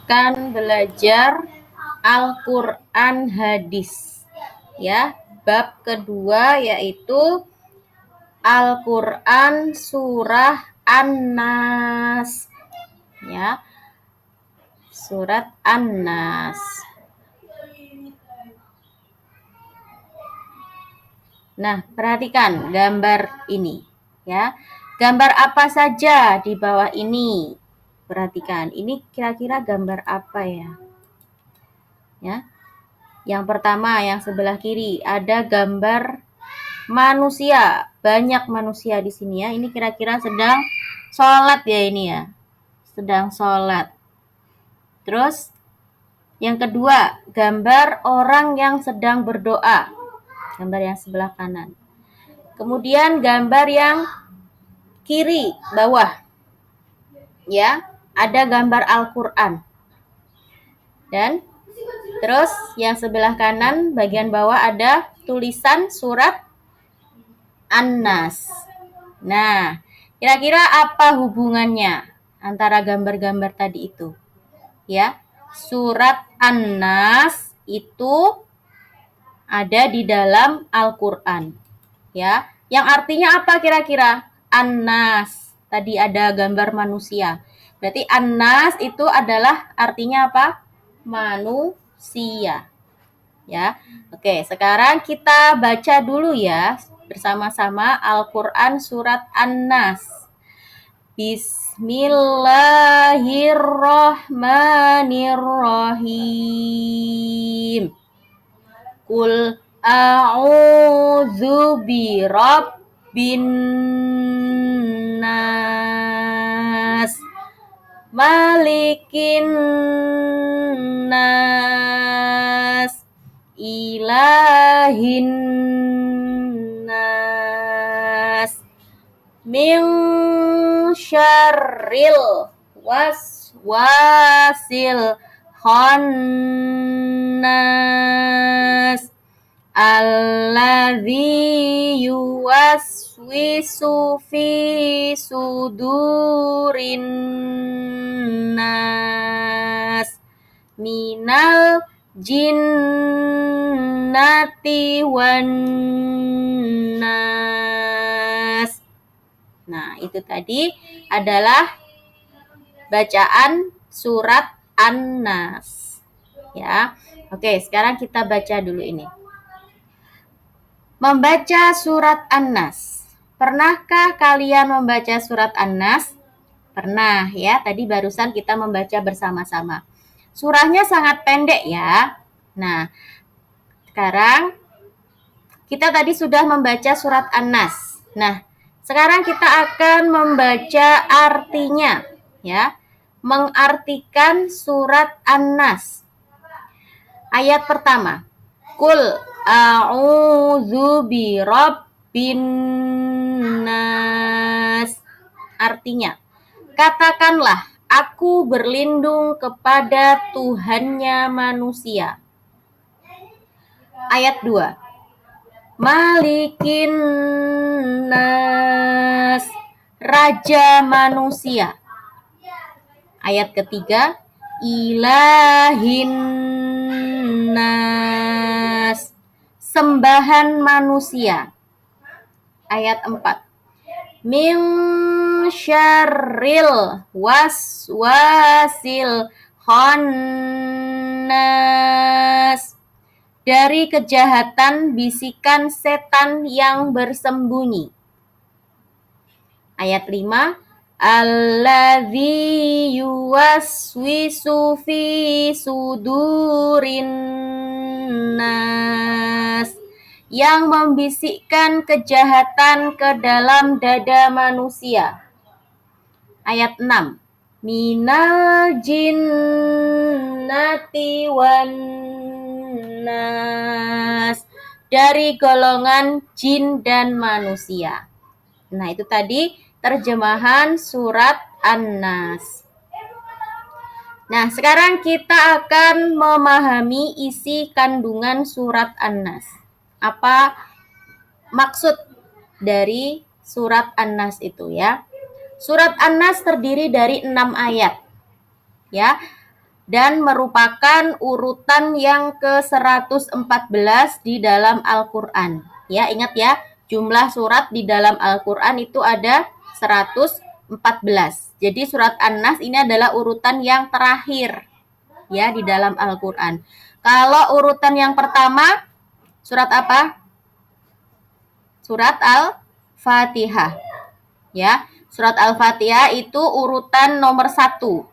akan belajar Al-Quran hadis. Ya, bab kedua yaitu Al-Quran surah An-Nas. Ya, surat An-Nas. Nah, perhatikan gambar ini. Ya, gambar apa saja di bawah ini? Perhatikan, ini kira-kira gambar apa ya? Ya, yang pertama, yang sebelah kiri ada gambar manusia, banyak manusia di sini ya. Ini kira-kira sedang sholat ya ini ya, sedang sholat. Terus yang kedua, gambar orang yang sedang berdoa, gambar yang sebelah kanan. Kemudian gambar yang kiri bawah, ya, ada gambar Al-Quran. Dan terus yang sebelah kanan bagian bawah ada tulisan surat An-Nas. Nah, kira-kira apa hubungannya antara gambar-gambar tadi itu? Ya, surat An-Nas itu ada di dalam Al-Quran. Ya, yang artinya apa kira-kira? An-Nas. Tadi ada gambar manusia. Berarti An-Nas itu adalah artinya apa? Manusia. Ya. Oke, sekarang kita baca dulu ya bersama-sama Al-Quran surat An-Nas. Bismillahirrahmanirrahim. Qul a'udzu birabbin nas, malikin nas, ilahin nas, min syarril waswasil khannas, alladzi yuwaswisu fi sudurin nas, minal jinnati wan nas. Nah, itu tadi adalah bacaan surat An-Nas. Ya. Oke, sekarang kita baca dulu ini. Membaca surat An-Nas. Pernahkah kalian membaca surat An-Nas? Pernah ya, tadi barusan kita membaca bersama-sama. Surahnya sangat pendek ya. Nah, sekarang kita tadi sudah membaca surat An-Nas. Nah, sekarang kita akan membaca artinya ya. Mengartikan surat An-Nas. Ayat pertama. Qul a'udzu birabbin nas. Artinya, katakanlah, aku berlindung kepada Tuhannya manusia. Ayat 2. Malikin nas, raja manusia. Ayat ketiga, ilahin nas, sembahan manusia. Ayat 4. Min syarril waswasil khannas, dari kejahatan bisikan setan yang bersembunyi. Ayat 5. Alladzi yuwaswisu fi sudurin nas, yang membisikkan kejahatan ke dalam dada manusia. Ayat 6. Minal jinnati wan nas, dari golongan jin dan manusia. Nah, itu tadi terjemahan surat An-Nas. Nah, sekarang kita akan memahami isi kandungan surat An-Nas. Apa maksud dari surat An-Nas itu ya? Surat An-Nas terdiri dari 6 ayat. Ya. dan merupakan urutan yang ke-114 di dalam Al-Qur'an. Ya, ingat ya, jumlah surat di dalam Al-Qur'an itu ada 114. Jadi surat An-Nas ini adalah urutan yang terakhir ya di dalam Al-Qur'an. Kalau urutan yang pertama surat apa? Surat Al-Fatihah. Ya, surat Al-Fatihah itu urutan nomor 1.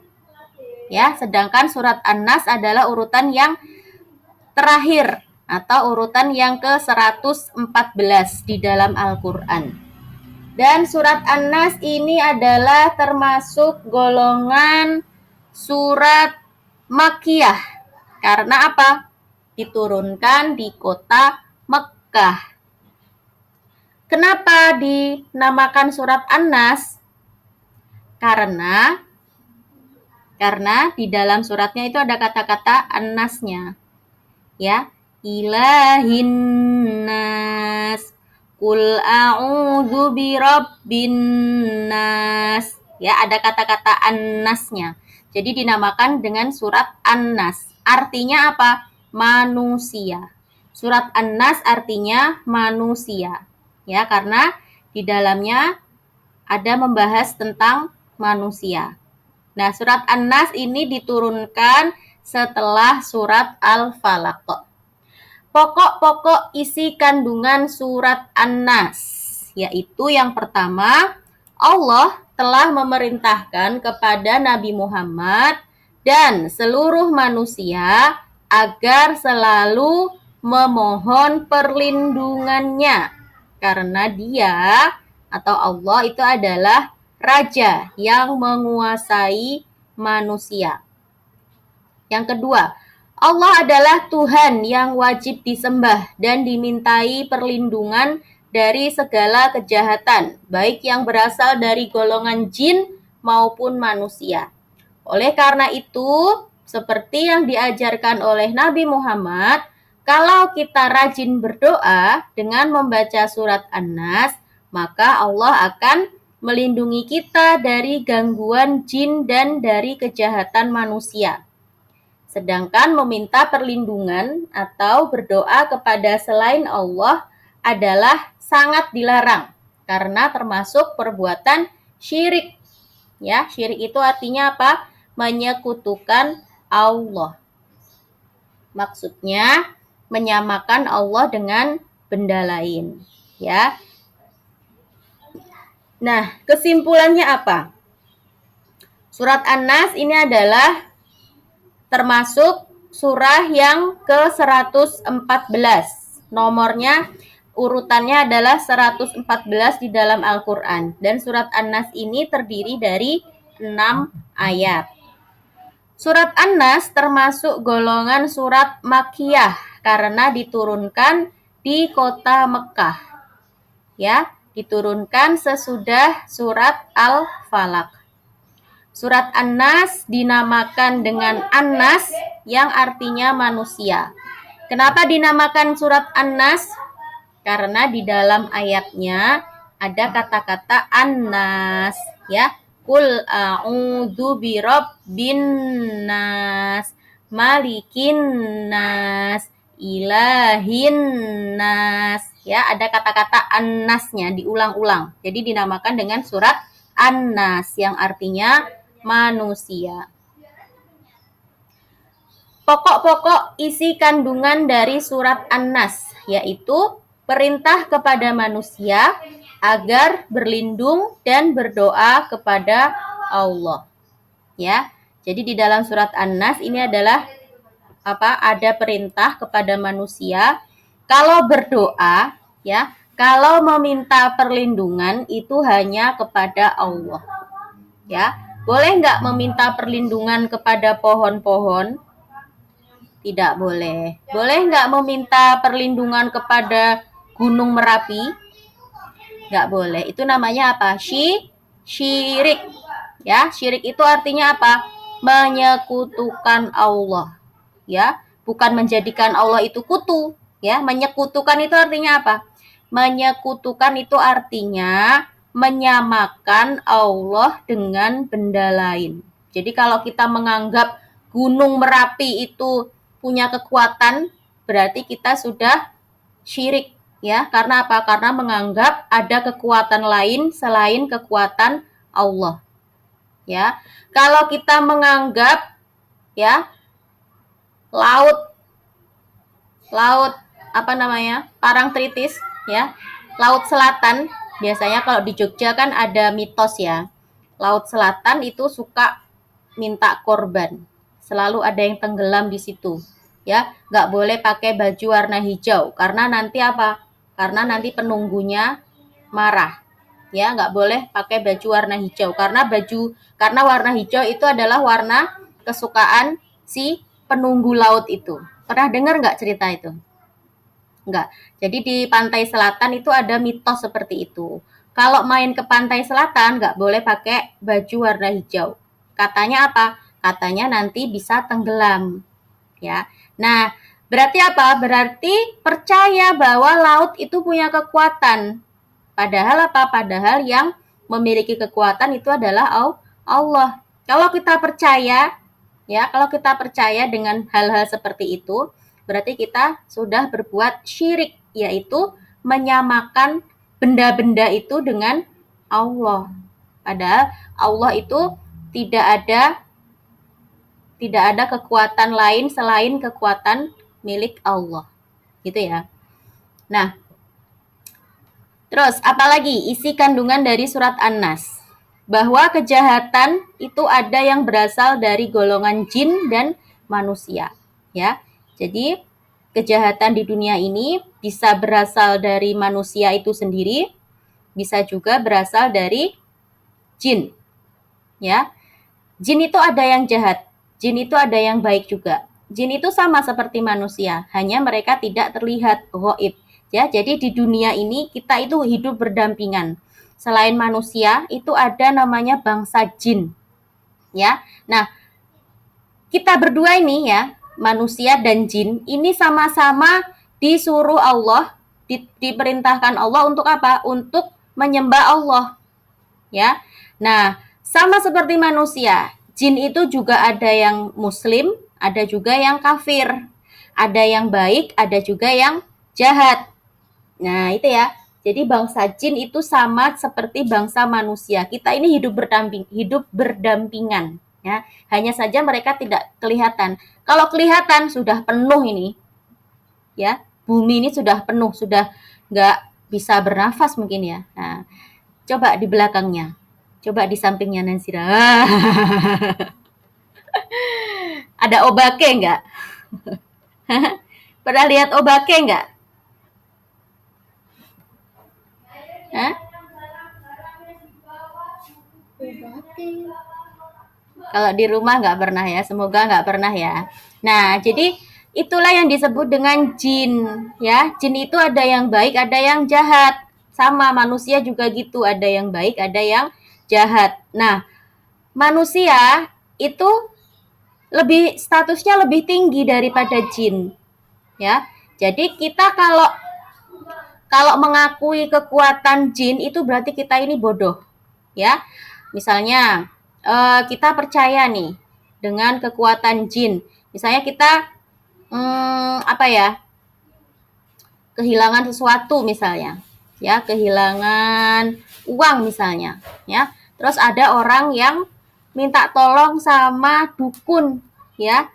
Ya, sedangkan surat An-Nas adalah urutan yang terakhir atau urutan yang ke-114 di dalam Al-Qur'an. Dan surat An-Nas ini adalah termasuk golongan surat Makkiyah. Karena apa? Diturunkan di kota Mekkah. Kenapa dinamakan surat An-Nas? Karena di dalam suratnya itu ada kata-kata An-Nasnya. Ya, ilahin nas, qul a'udzu birabbin nas. Ya, ada kata-kata An-Nasnya. Jadi dinamakan dengan surat An-Nas. Artinya apa? Manusia. Surat An-Nas artinya manusia. Ya, karena di dalamnya ada membahas tentang manusia. Nah, surat An-Nas ini diturunkan setelah surat Al-Falaq. Pokok-pokok isi kandungan surat An-Nas, yaitu yang pertama, Allah telah memerintahkan kepada Nabi Muhammad dan seluruh manusia agar selalu memohon perlindungannya, karena Dia atau Allah itu adalah Raja yang menguasai manusia. Yang kedua, Allah adalah Tuhan yang wajib disembah dan dimintai perlindungan dari segala kejahatan, baik yang berasal dari golongan jin maupun manusia. Oleh karena itu, seperti yang diajarkan oleh Nabi Muhammad, kalau kita rajin berdoa dengan membaca surat An-Nas, maka Allah akan melindungi kita dari gangguan jin dan dari kejahatan manusia. Sedangkan meminta perlindungan atau berdoa kepada selain Allah adalah sangat dilarang karena termasuk perbuatan syirik. Ya, syirik itu artinya apa? Menyekutukan Allah. Maksudnya menyamakan Allah dengan benda lain, ya. Nah, kesimpulannya apa? Surat An-Nas ini adalah termasuk surah yang ke-114. Nomornya, urutannya adalah 114 di dalam Al-Qur'an. Dan surat An-Nas ini terdiri dari 6 ayat. Surat An-Nas termasuk golongan surat Makkiyah karena diturunkan di kota Mekkah. Ya, diturunkan sesudah surat Al-Falaq. Surat An-Nas dinamakan dengan An-Nas yang artinya manusia. Kenapa dinamakan surat An-Nas? Karena di dalam ayatnya ada kata-kata An-Nas, ya. Qul a'udzu birabbin nas, malikin nas, ilahin nas. Ya, ada kata-kata An-Nasnya diulang-ulang. Jadi dinamakan dengan surat An-Nas yang artinya manusia. Pokok-pokok isi kandungan dari surat An-Nas yaitu perintah kepada manusia agar berlindung dan berdoa kepada Allah. Ya. Jadi di dalam surat An-Nas ini adalah ada perintah kepada manusia kalau berdoa, ya, kalau meminta perlindungan itu hanya kepada Allah. Ya. Boleh nggak meminta perlindungan kepada pohon-pohon? Tidak boleh. Boleh nggak meminta perlindungan kepada Gunung Merapi? Nggak boleh. Itu namanya apa? Syirik. Ya, syirik itu artinya apa? Menyekutukan Allah. Ya, bukan menjadikan Allah itu kutu. Ya, menyekutukan itu artinya apa? Menyekutukan itu artinya menyamakan Allah dengan benda lain. Jadi kalau kita menganggap Gunung Merapi itu punya kekuatan, berarti kita sudah syirik, ya. Karena apa? Karena menganggap ada kekuatan lain selain kekuatan Allah, ya. Kalau kita menganggap, ya, laut laut apa namanya, Parangtritis, ya, laut selatan, biasanya kalau di Jogja kan ada mitos, ya, laut selatan itu suka minta korban, selalu ada yang tenggelam di situ, ya. Nggak boleh pakai baju warna hijau karena nanti apa, karena nanti penunggunya marah, ya. Nggak boleh pakai baju warna hijau karena warna hijau itu adalah warna kesukaan si penunggu laut itu. Pernah dengar nggak cerita itu? Enggak. Jadi di pantai selatan itu ada mitos seperti itu. Kalau main ke pantai selatan nggak boleh pakai baju warna hijau. Katanya apa? Katanya nanti bisa tenggelam, ya. Nah, berarti apa? Berarti percaya bahwa laut itu punya kekuatan. Padahal apa? Padahal yang memiliki kekuatan itu adalah Allah. Kalau kita percaya, ya, kalau kita percaya dengan hal-hal seperti itu, berarti kita sudah berbuat syirik, yaitu menyamakan benda-benda itu dengan Allah. Padahal Allah itu tidak ada tidak ada kekuatan lain selain kekuatan milik Allah. Gitu ya. Nah, terus apalagi isi kandungan dari surat An-Nas? Bahwa kejahatan itu ada yang berasal dari golongan jin dan manusia, ya. Jadi kejahatan di dunia ini bisa berasal dari manusia itu sendiri, bisa juga berasal dari jin, ya. Jin itu ada yang jahat, jin itu ada yang baik juga. Jin itu sama seperti manusia, hanya mereka tidak terlihat gaib. Ya, jadi di dunia ini kita itu hidup berdampingan. Selain manusia, itu ada namanya bangsa jin. Ya. Nah, kita berdua ini, ya, manusia dan jin, ini sama-sama disuruh Allah, diperintahkan Allah untuk apa? Untuk menyembah Allah, ya. Nah, sama seperti manusia, jin itu juga ada yang muslim, ada juga yang kafir. Ada yang baik, ada juga yang jahat. Nah, itu ya. Jadi bangsa jin itu sama seperti bangsa manusia. Kita ini hidup berdampingan, ya. Hanya saja mereka tidak kelihatan. Kalau kelihatan sudah penuh ini, ya. Bumi ini sudah penuh, sudah nggak bisa bernafas mungkin, ya. Nah, coba di belakangnya. Coba di sampingnya Nansira. Ada obake nggak? Pernah lihat obake nggak? Hah? Kalau di rumah nggak pernah, ya. Semoga nggak pernah, ya. Nah, jadi itulah yang disebut dengan jin, ya. Jin itu ada yang baik, ada yang jahat. Sama manusia juga gitu, ada yang baik, ada yang jahat. Nah, manusia itu statusnya lebih tinggi daripada jin, ya. Jadi kita kalau kalau mengakui kekuatan jin itu berarti kita ini bodoh, ya. Misalnya kita percaya nih dengan kekuatan jin. Misalnya kita apa ya? Kehilangan sesuatu misalnya, ya, kehilangan uang misalnya, ya. Terus ada orang yang minta tolong sama dukun, ya.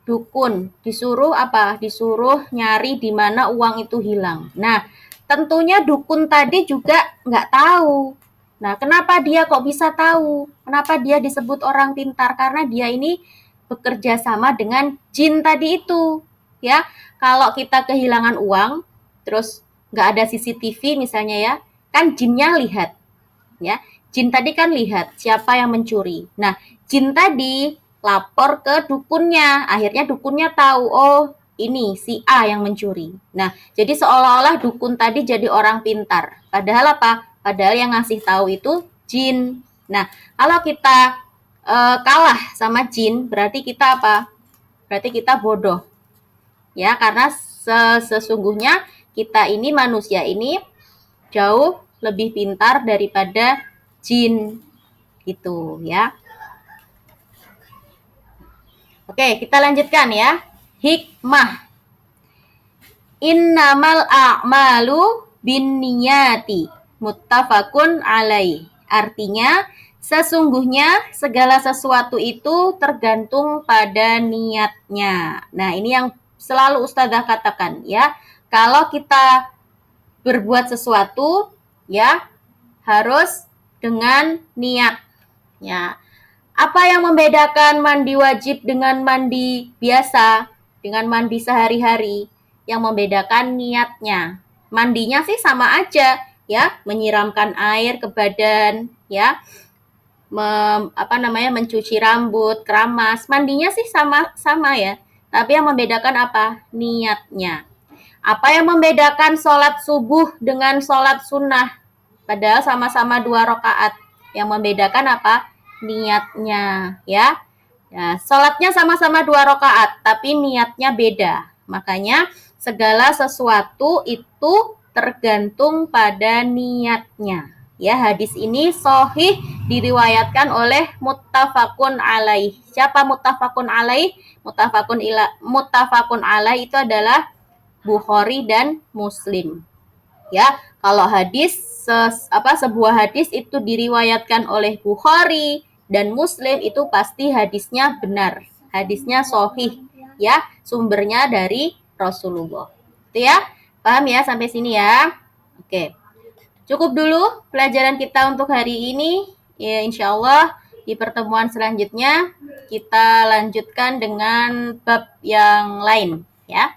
Dukun disuruh apa? Disuruh nyari di mana uang itu hilang. Nah, tentunya dukun tadi juga nggak tahu. Nah, kenapa dia kok bisa tahu? Kenapa dia disebut orang pintar? Karena dia ini bekerja sama dengan jin tadi itu, ya. Kalau kita kehilangan uang, terus nggak ada CCTV misalnya, ya, kan jinnya lihat, ya. Jin tadi kan lihat siapa yang mencuri. Nah, jin tadi lapor ke dukunnya. Akhirnya dukunnya tahu, oh, ini si A yang mencuri. Nah, jadi seolah-olah dukun tadi jadi orang pintar. Padahal apa? Padahal yang ngasih tahu itu jin. Nah, kalau kita kalah sama jin, berarti kita apa? Berarti kita bodoh. Ya, karena sesungguhnya kita ini manusia ini jauh lebih pintar daripada jin gitu, ya. Oke, kita lanjutkan ya. Hikmah. Innamal a'malu binniyati muttafaqun alaih. Artinya, sesungguhnya segala sesuatu itu tergantung pada niatnya. Nah, ini yang selalu Ustazah katakan ya. Kalau kita berbuat sesuatu ya harus dengan niat. Ya. Apa yang membedakan mandi wajib dengan mandi biasa, dengan mandi sehari-hari? Yang membedakan niatnya. Mandinya sih sama aja, ya, menyiramkan air ke badan, ya, mencuci rambut, keramas. Mandinya sih sama ya. Tapi yang membedakan apa? Niatnya. Apa yang membedakan sholat subuh dengan sholat sunnah? Padahal sama-sama 2 rakaat. Yang membedakan apa? Niatnya, ya. Ya, sholatnya sama-sama 2 rakaat, tapi niatnya beda. Makanya segala sesuatu itu tergantung pada niatnya. Ya, hadis ini sahih diriwayatkan oleh muttafaqun alaih. Siapa muttafaqun alaih? Muttafaqun alaih itu adalah Bukhari dan Muslim. Ya, kalau sebuah hadis itu diriwayatkan oleh Bukhari dan Muslim itu pasti hadisnya benar, hadisnya sahih, ya, sumbernya dari Rasulullah. Itu ya, paham ya sampai sini ya? Oke, cukup dulu pelajaran kita untuk hari ini. Ya, insya Allah di pertemuan selanjutnya kita lanjutkan dengan bab yang lain, ya.